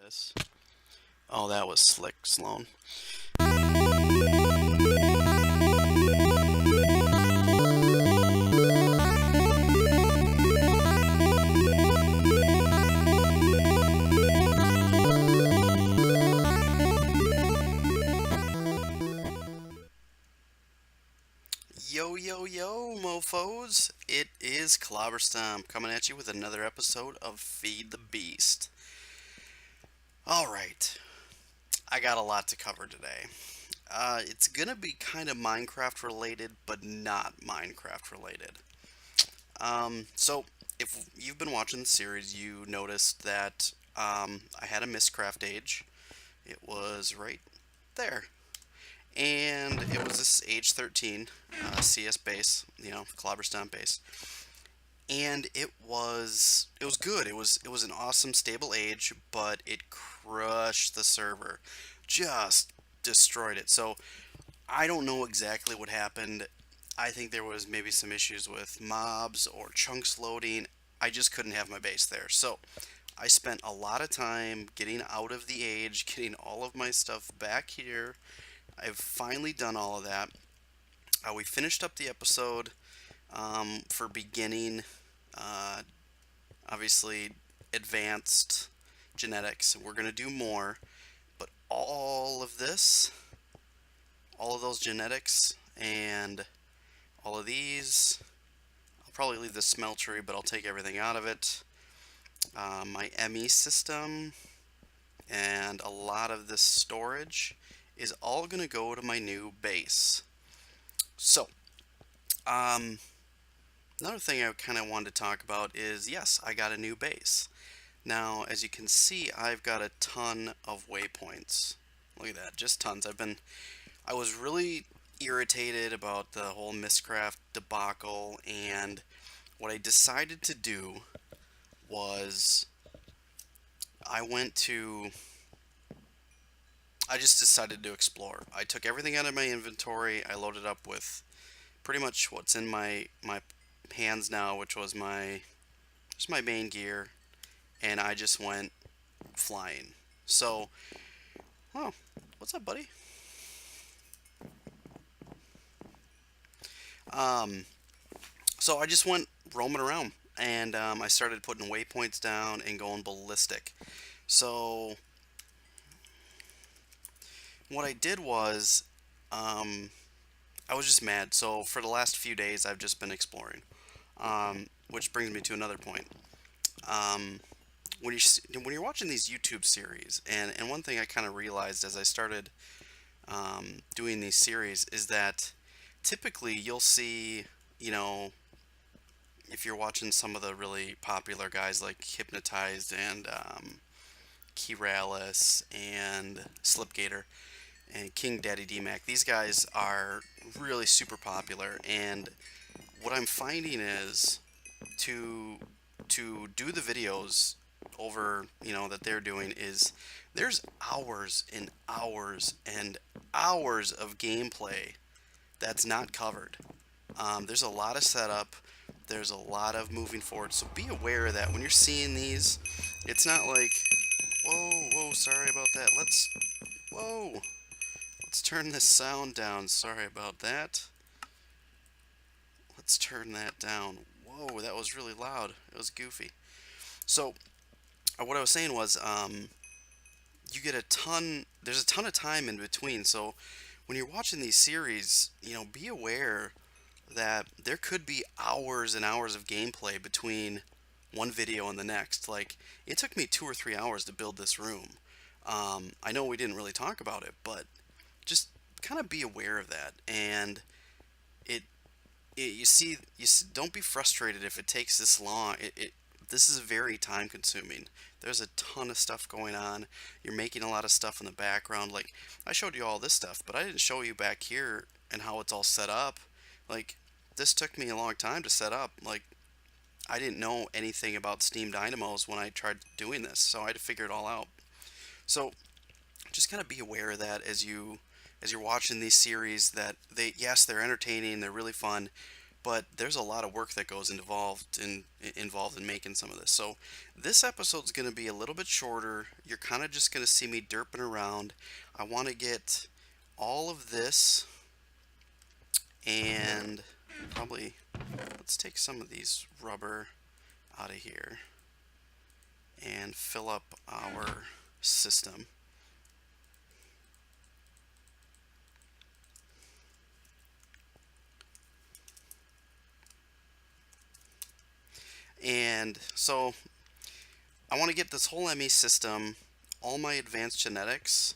this. Oh, that was slick, Sloan. Yo, yo, yo, mofos! It is Clobberstomp coming at you with another episode of Feed the Beast. Alright, I got a lot to cover today. It's gonna be kind of Minecraft related, but not Minecraft related. So, if you've been watching the series, you noticed that I had a Mistcraft age. It was right there. And it was this age 13 CS base, Clobberstomp base, and it was good. It was an awesome stable age, but it crushed the server, just destroyed it. So I don't know exactly what happened. I think there was maybe some issues with mobs or chunks loading. I just couldn't have my base there. So I spent a lot of time getting out of the age, getting all of my stuff back here. I've finally done all of that. We finished up the episode for beginning, uh, obviously, advanced genetics. We're going to do more, but all of this, all of those genetics, and all of these, I'll probably leave the smeltery, but I'll take everything out of it. My ME system, and a lot of this storage is all going to go to my new base. So, another thing I kind of wanted to talk about is, yes, I got a new base. Now, as you can see, I've got a ton of waypoints. Look at that, just tons. I was really irritated about the whole Mistcraft debacle, and what I decided to do was I went to I just decided to explore. I took everything out of my inventory. I loaded up with pretty much what's in my hands now, which was just my main gear, and I just went flying. So, oh, what's up, buddy? Um, so I just went roaming around, and I started putting waypoints down and going ballistic. So what I did was, um, I was just mad. So for the last few days, I've just been exploring. Which brings me to another point. Um, when you're watching these YouTube series, and one thing I kind of realized as I started doing these series is that typically you'll see, you know, if you're watching some of the really popular guys like Hypnotized and Keyralis and Slipgator and King Daddy DMAC. These guys are really super popular, and what I'm finding is to do the videos over, that they're doing is there's hours and hours and hours of gameplay that's not covered. There's a lot of setup. There's a lot of moving forward. So be aware that when you're seeing these, it's not like, whoa, whoa, sorry about that. Whoa. Let's turn this sound down. Sorry about that. Let's turn that down. Whoa, that was really loud. It was goofy. So, what I was saying was, you get there's a ton of time in between. So, when you're watching these series, be aware that there could be hours and hours of gameplay between one video and the next. Like, it took me 2 or 3 hours to build this room. I know we didn't really talk about it, but just kind of be aware of that. And it, don't be frustrated if it takes this long. This is very time consuming. There's a ton of stuff going on. You're making a lot of stuff in the background. Like, I showed you all this stuff, but I didn't show you back here and how it's all set up. Like, this took me a long time to set up. Like, I didn't know anything about Steam Dynamos when I tried doing this, so I had to figure it all out. So just kind of be aware of that as you're watching these series, that yes, they're entertaining, they're really fun, but there's a lot of work that goes involved in making some of this. So this episode's going to be a little bit shorter. You're kind of just going to see me derping around. I want to get all of this, and probably let's take some of these rubber out of here and fill up our system. And so I want to get this whole ME system, all my advanced genetics,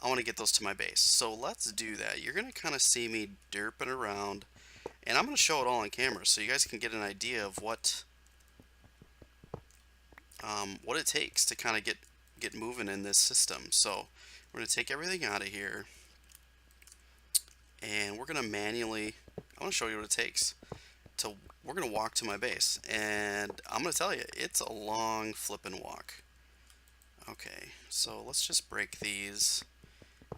I want to get those to my base. So let's do that. You're going to kind of see me derping around, and I'm going to show it all on camera so you guys can get an idea of what it takes to kind of get moving in this system. So we're going to take everything out of here, and we're going to manually, I want to show you what it takes. We're going to walk to my base, and I'm going to tell you, it's a long flippin' walk. Okay, so let's just break these.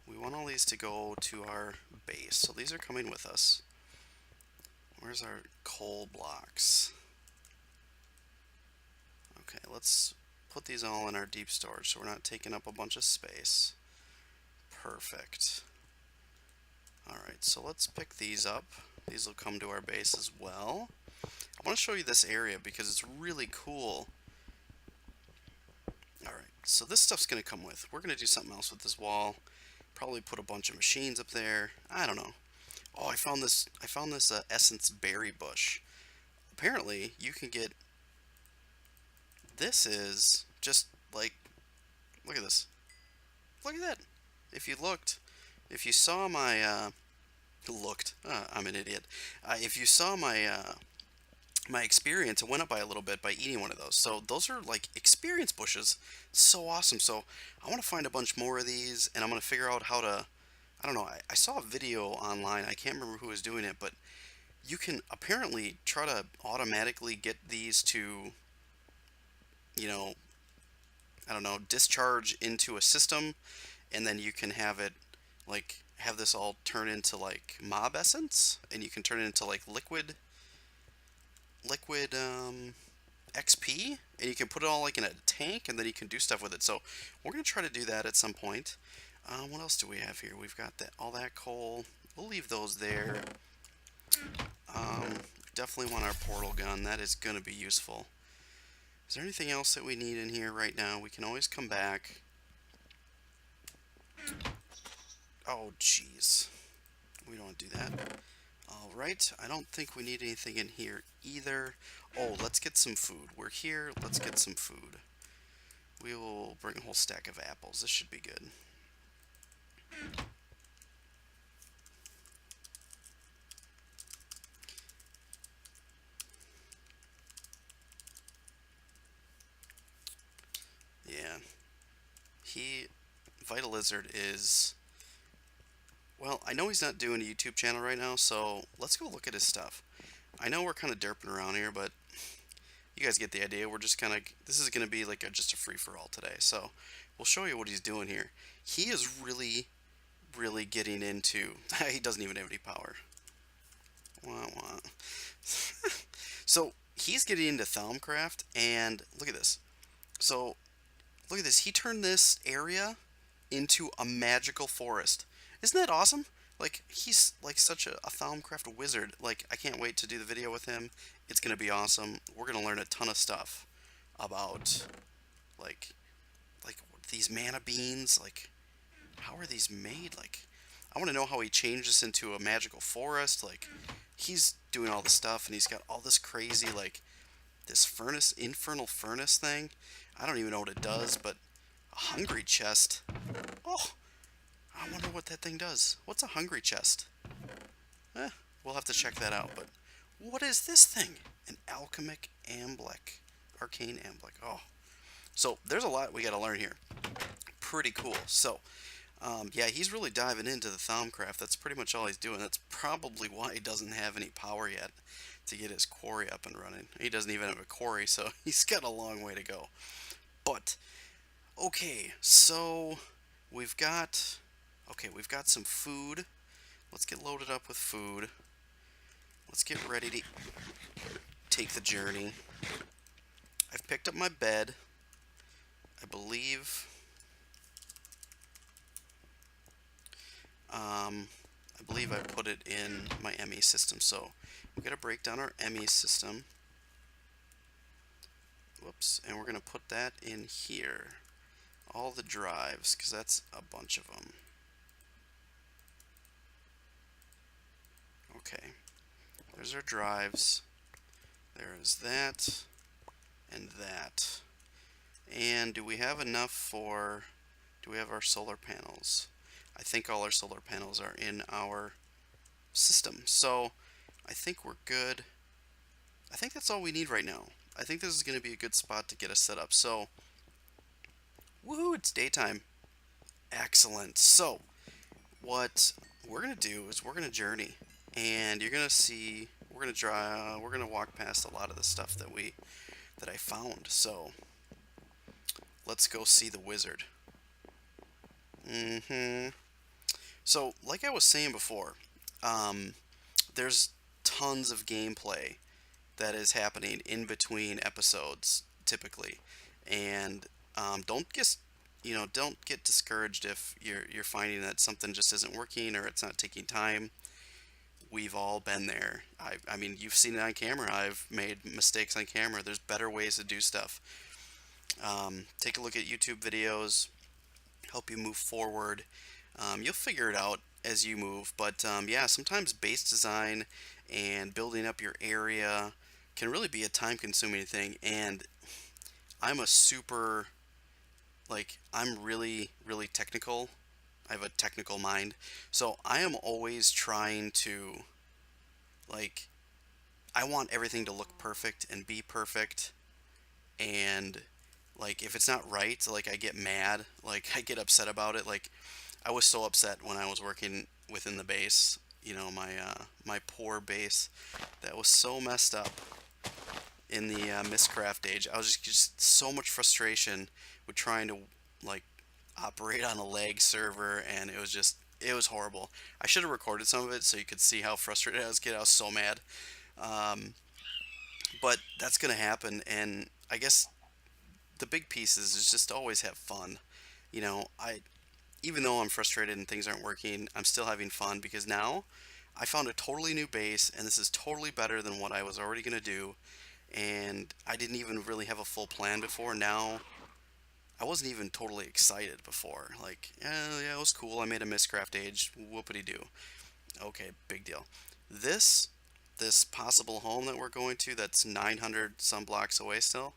We want all these to go to our base, so these are coming with us. Where's our coal blocks? Okay, let's put these all in our deep storage so we're not taking up a bunch of space. Perfect. Alright, so let's pick these up. These will come to our base as well. I want to show you this area because it's really cool. Alright, so this stuff's going to come with. We're going to do something else with this wall. Probably put a bunch of machines up there. I don't know. Oh, I found this essence berry bush. Apparently, you can get... This is just like... Look at this. Look at that. If you saw my... I'm an idiot. If you saw my experience, it went up by a little bit by eating one of those. So those are like experience bushes. So awesome. So I want to find a bunch more of these, and I'm going to figure out how to, I don't know, I saw a video online. I can't remember who was doing it, but you can apparently try to automatically get these to, you know, I don't know, discharge into a system, and then you can have it like have this all turn into like mob essence, and you can turn it into like liquid XP, and you can put it all like in a tank, and then you can do stuff with it. So we're gonna try to do that at some point. What else do we have here? We've got all that coal. We'll leave those there. Definitely want our portal gun. That is gonna be useful. Is there anything else that we need in here right now? We can always come back. Oh, jeez. We don't want to do that. Alright, I don't think we need anything in here either. Oh, let's get some food. We're here, let's get some food. We will bring a whole stack of apples. This should be good. Yeah. Vital Lizard is... Well, I know he's not doing a YouTube channel right now, so let's go look at his stuff. I know we're kind of derping around here, but you guys get the idea. We're just kind of... This is going to be like just a free-for-all today, so we'll show you what he's doing here. He is really getting into... He doesn't even have any power. Wah, wah. So, he's getting into Thaumcraft, and look at this. So, look at this. He turned this area into a magical forest. Isn't that awesome? Like, he's like such a Thaumcraft wizard. Like, I can't wait to do the video with him. It's going to be awesome. We're going to learn a ton of stuff about, like these mana beans. Like, how are these made? Like, I want to know how he changed this into a magical forest. Like, he's doing all this stuff, and he's got all this crazy, like, this furnace, infernal furnace thing. I don't even know what it does, but a hungry chest. Oh, I wonder what that thing does. What's a hungry chest? We'll have to check that out, but what is this thing? An alchemic amblek. Arcane amblek. Oh. So, there's a lot we got to learn here. Pretty cool. So, yeah, he's really diving into the Thaumcraft. That's pretty much all he's doing. That's probably why he doesn't have any power yet to get his quarry up and running. He doesn't even have a quarry, so he's got a long way to go. But, okay, so we've got some food. Let's get loaded up with food. let's get ready to take the journey. I've picked up my bed. I believe, I believe I put it in my ME system. So we got to break down our ME system. Whoops, and we're gonna put that in here. All the drives, because that's a bunch of them. Okay, there's our drives. There is that and that. And do we have enough for, do we have our solar panels? I think all our solar panels are in our system. So I think we're good. I think that's all we need right now. I think this is going to be a good spot to get us set up. So, woohoo, it's daytime. Excellent. So, what we're going to do is we're going to journey. And you're going to see, we're going to we're going to walk past a lot of the stuff that I found. So, let's go see the wizard. So, like I was saying before, um, there's tons of gameplay that is happening in between episodes, typically, and don't get don't get discouraged if you're finding that something just isn't working or it's not taking time. We've all been there. I mean, you've seen it on camera. I've made mistakes on camera. There's better ways to do stuff. Take a look at YouTube videos, help you move forward. You'll figure it out as you move, but yeah, sometimes base design and building up your area can really be a time-consuming thing. And I'm a super, like, I'm really, really technical. I have a technical mind, so I am always trying to, like, I want everything to look perfect and be perfect. And like, if it's not right, like, I get mad, like, I get upset about it. Like, I was so upset when I was working within the base, my poor base that was so messed up in the Mistcraft age. I was just so much frustration with trying to, like, operate on a lag server, and it was horrible. I should have recorded some of it so you could see how frustrated I was getting. I was so mad. Um, but that's gonna happen, and I guess the big piece is just to always have fun. I Even though I'm frustrated and things aren't working, I'm still having fun because now I found a totally new base, and this is totally better than what I was already gonna do. And I didn't even really have a full plan before. Now I wasn't even totally excited before. Like, yeah, it was cool. I made a Mistcraft age. Whoopity doo. Okay, big deal. This this possible home that we're going to, that's 900 some blocks away still.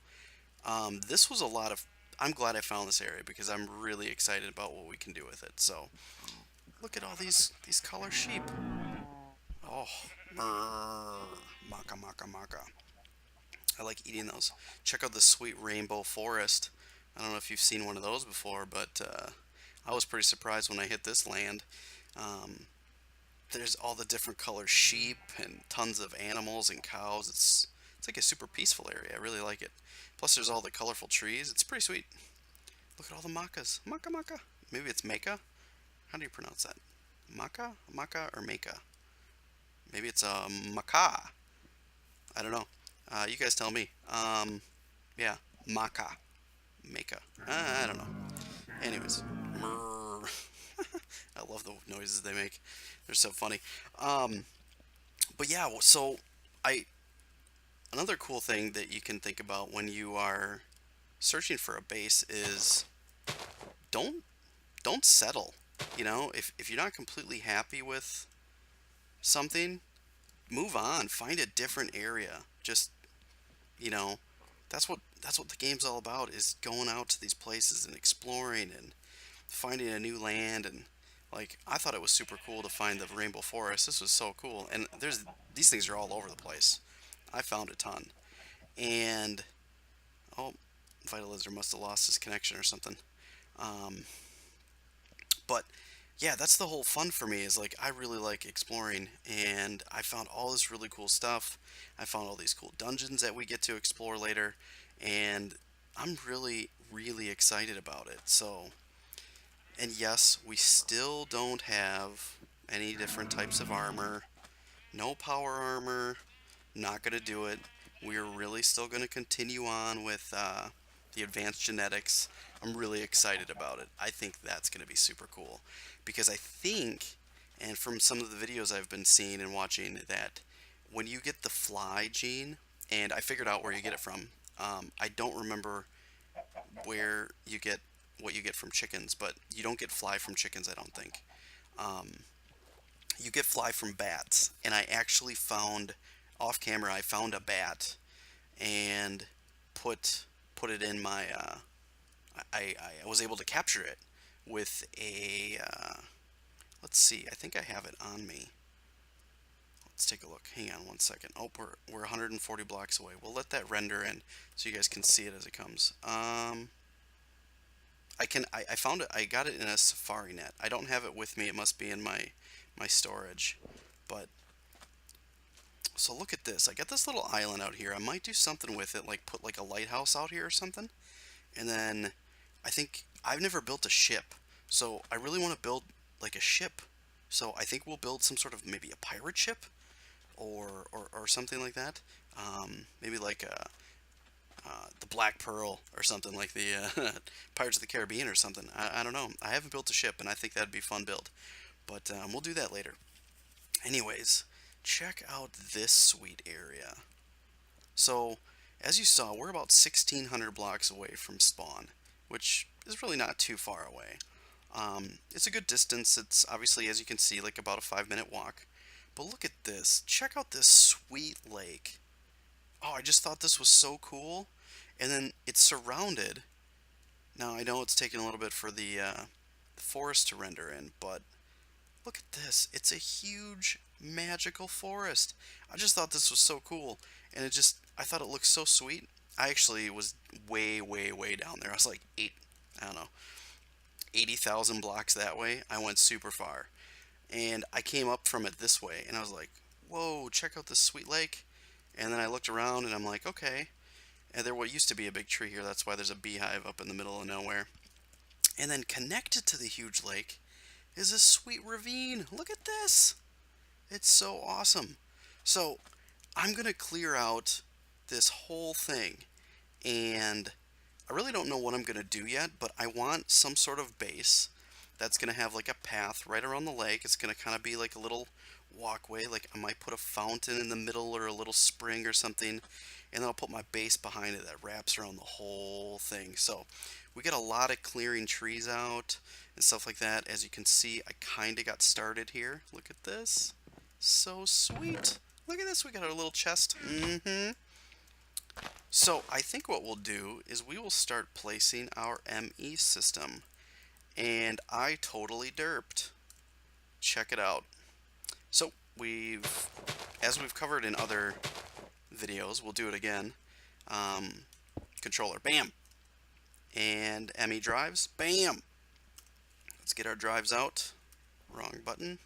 This was a lot of. I'm glad I found this area because I'm really excited about what we can do with it. So look at all these color sheep. Oh, brr, maka maka maka. I like eating those. Check out the sweet rainbow forest. I don't know if you've seen one of those before, but I was pretty surprised when I hit this land. Um, there's all the different color sheep and tons of animals and cows. It's like a super peaceful area. I really like it. Plus, there's all the colorful trees. It's pretty sweet. Look at all the macas. Maka maka. Maybe it's maka. How do you pronounce that? Maka, maka, or maka? Maybe it's a maca. I don't know. You guys tell me. Yeah, maka, maka. I don't know. Anyways, I love the noises they make. They're so funny. Um, but yeah, so I another cool thing that you can think about when you are searching for a base is don't don't settle. If you're not completely happy with something, move on. Find a different area. Just you know, that's what the game's all about, is going out to these places and exploring and finding a new land. And like, I thought it was super cool to find the rainbow forest. This was so cool. And there's these things are all over the place. I found a ton. And oh, Vitalizer must have lost his connection or something. Um, but yeah, that's the whole fun for me, is like, I really like exploring, and I found all this really cool stuff. I found all these cool dungeons that we get to explore later, and I'm really, really excited about it. So, and yes, we still don't have any different types of armor. No power armor. Not going to do it. We're really still going to continue on with the advanced genetics. I'm really excited about it. I think that's going to be super cool because I think, and from some of the videos I've been seeing and watching, that when you get the fly gene, and I figured out where you get it from. I don't remember where you get what you get from chickens, but you don't get fly from chickens, I don't think. Um, you get fly from bats, and I actually found off camera. I found a bat and put put it in my. I was able to capture it with a. Let's see. I think I have it on me. Let's take a look. Hang on one second. Oh, we're 140 blocks away. We'll let that render in so you guys can see it as it comes. I found it. I got it in a Safari net. I don't have it with me. It must be in my storage. But so look at this. I got this little island out here. I might do something with it, like put like a lighthouse out here or something. And then I think I've never built a ship, so I really want to build like a ship. So I think we'll build some sort of maybe a pirate ship or something like that. Maybe like the Black Pearl or something like the Pirates of the Caribbean or something. I don't know. I haven't built a ship, and I think that'd be a fun build. But we'll do that later. Anyways, check out this sweet area. So, as you saw, we're about 1,600 blocks away from spawn, which is really not too far away. It's a good distance. It's obviously, as you can see, like about a 5-minute walk. But look at this. Check out this sweet lake. Oh, I just thought this was so cool. And then it's surrounded. Now, I know it's taking a little bit for the forest to render in, but look at this. It's a huge magical forest. I just thought this was so cool. And I thought it looked so sweet. I actually was way, way, way down there. I was like I don't know, 80,000 blocks that way. I went super far. And I came up from it this way. And I was like, whoa, check out this sweet lake. And then I looked around and I'm like, okay. And there what used to be a big tree here. That's why there's a beehive up in the middle of nowhere. And then connected to the huge lake is a sweet ravine. Look at this. It's so awesome. So I'm going to clear out this whole thing. And I really don't know what I'm going to do yet, but I want some sort of base that's going to have like a path right around the lake. It's going to kind of be like a little walkway. Like I might put a fountain in the middle or a little spring or something. And then I'll put my base behind it that wraps around the whole thing. So we got a lot of clearing trees out and stuff like that. As you can see, I kind of got started here. Look at this. So sweet. Look at this. We got our little chest. So I think what we'll do is we will start placing our ME system. And I totally derped. Check it out. So as we've covered in other videos, we'll do it again. Controller, bam. And ME drives, bam. Let's get our drives out. Wrong button.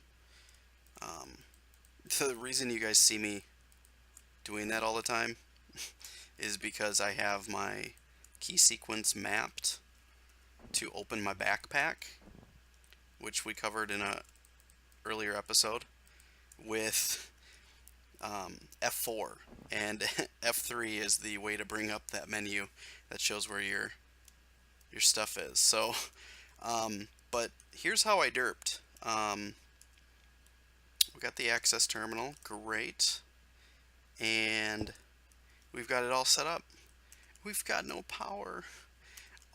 The reason you guys see me doing that all the time is because I have my key sequence mapped to open my backpack, which we covered in a earlier episode with F4, and F3 is the way to bring up that menu that shows where your stuff is. So, but here's how I derped. We got the access terminal, great, and we've got it all set up. We've got no power.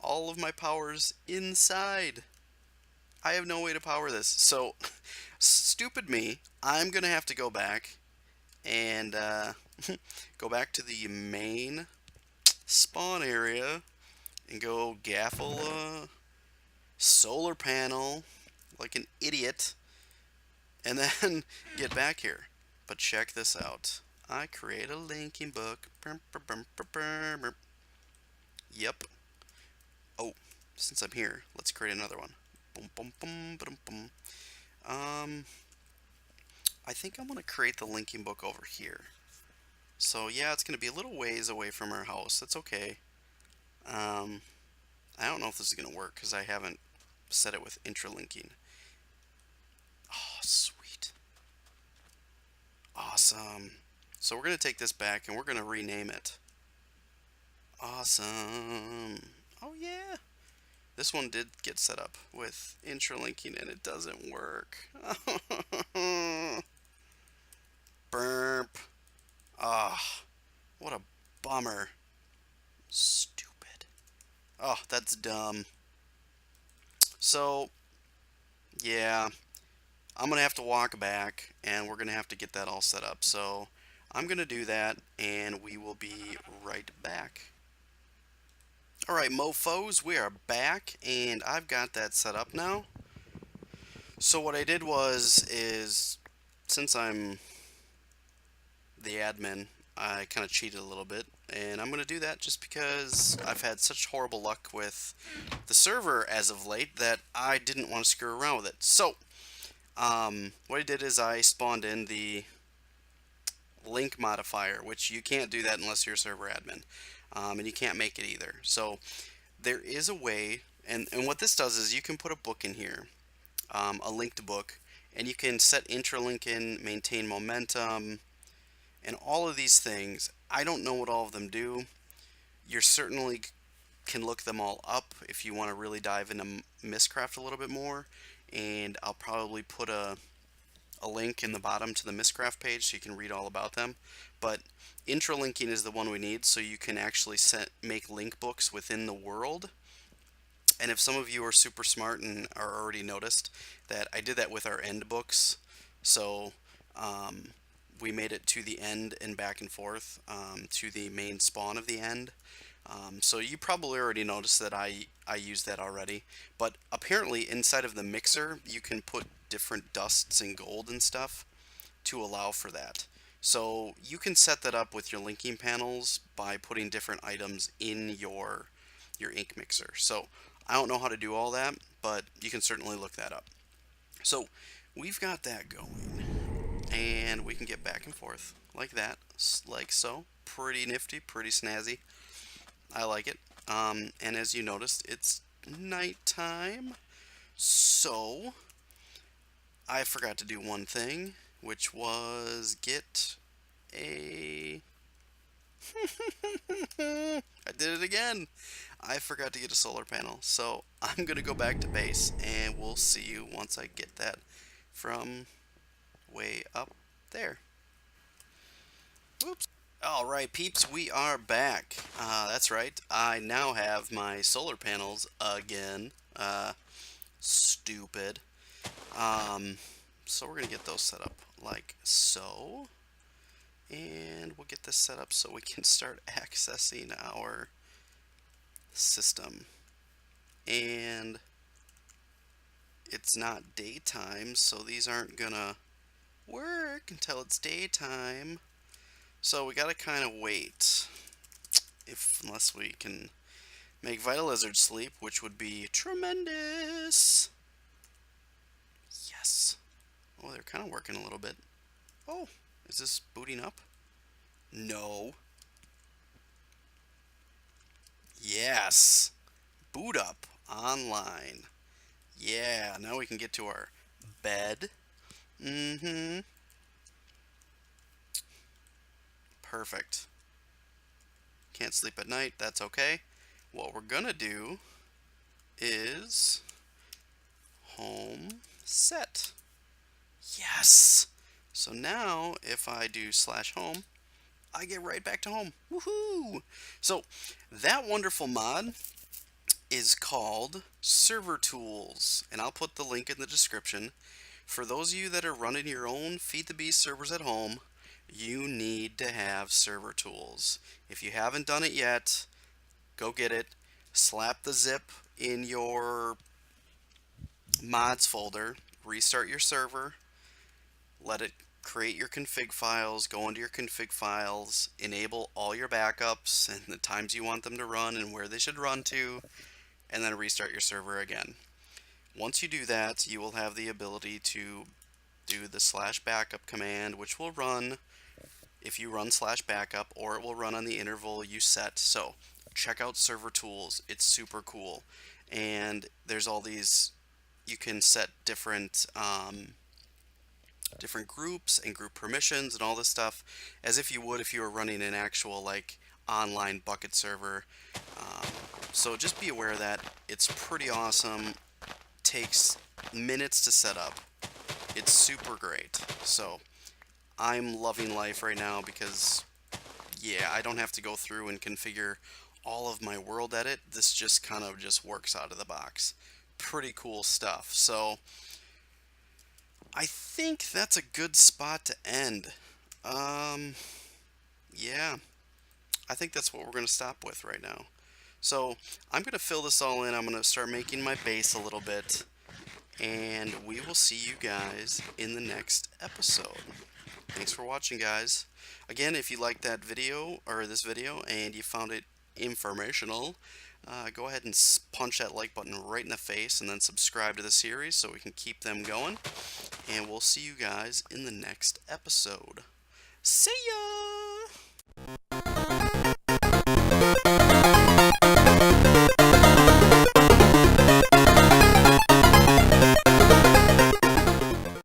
All of my power's inside. I have no way to power this. So, stupid me, I'm going to have to go back and go back to the main spawn area and go gaffle a solar panel like an idiot and then get back here. But check this out. I create a linking book. Yep. Oh, since I'm here, let's create another one. Boom, boom, boom, boom, boom. I think I'm gonna create the linking book over here. So yeah, it's gonna be a little ways away from our house. That's okay. I don't know if this is gonna work because I haven't set it with intralinking. Oh, sweet. Awesome. So we're going to take this back and we're going to rename it. Awesome. Oh yeah. This one did get set up with intralinking and it doesn't work. Burp. Ah, what a bummer. Stupid. Oh, that's dumb. So, yeah, I'm going to have to walk back and we're going to have to get that all set up. So, I'm going to do that and we will be right back. Alright, mofos, we are back and I've got that set up now. So what I did is since I'm the admin, I kind of cheated a little bit, and I'm going to do that just because I've had such horrible luck with the server as of late that I didn't want to screw around with it. So, what I did is I spawned in the link modifier, which you can't do that unless you're a server admin, and you can't make it either. So, there is a way, and what this does is you can put a book in here, a linked book, and you can set interlink in, maintain momentum, and all of these things. I don't know what all of them do. You certainly can look them all up if you want to really dive into Mistcraft a little bit more. And I'll probably put a link in the bottom to the Mistcraft page so you can read all about them. But intralinking is the one we need so you can actually make link books within the world. And if some of you are super smart and are already noticed that I did that with our end books, so we made it to the end and back and forth to the main spawn of the end. So you probably already noticed that I used that already. But apparently inside of the mixer, you can put different dusts and gold and stuff to allow for that. So you can set that up with your linking panels by putting different items in your ink mixer. So I don't know how to do all that, but you can certainly look that up. So we've got that going, and we can get back and forth like that, like so. Pretty nifty, pretty snazzy. I like it. And as you noticed, it's nighttime. So I forgot to do one thing, which was get a... I did it again. I forgot to get a solar panel. So I'm going to go back to base, and we'll see you once I get that from way up there. Oops. Alright peeps, we are back. That's right, I now have my solar panels again. Stupid. So we're going to get those set up like so. And we'll get this set up so we can start accessing our system. And it's not daytime, so these aren't going to work until it's daytime. So we gotta kind of wait, unless we can make Vital Lizard sleep, which would be tremendous. Yes. Oh, they're kind of working a little bit. Oh, is this booting up? No. Yes. Boot up online. Yeah, now we can get to our bed. Mm-hmm. Perfect. Can't sleep at night, that's okay. What we're gonna do is home set. Yes! So now if I do /home, I get right back to home. Woohoo! So that wonderful mod is called Server Tools, and I'll put the link in the description. For those of you that are running your own Feed the Beast servers at home, you need to have Server Tools. If you haven't done it yet, go get it. Slap the zip in your mods folder, restart your server, let it create your config files, go into your config files, enable all your backups and the times you want them to run and where they should run to, and then restart your server again. Once you do that, you will have the ability to do the /backup command, which will run if you run /backup, or it will run on the interval you set. So check out Server Tools, it's super cool. And there's all these, you can set different different groups and group permissions and all this stuff, as if you would if you were running an actual like online bucket server. Um, so just be aware of that. It's pretty awesome. Takes minutes to set up. It's super great. So I'm loving life right now because yeah, I don't have to go through and configure all of my world edit. This just kind of just works out of the box. Pretty cool stuff. So I think that's a good spot to end. Um, yeah, I think that's what we're going to stop with right now. So I'm going to fill this all in. I'm going to start making my base a little bit. And we will see you guys in the next episode. Thanks for watching, guys. Again, if you liked that video, or this video, and you found it informational, go ahead and punch that like button right in the face and then subscribe to the series so we can keep them going. And we'll see you guys in the next episode. See ya!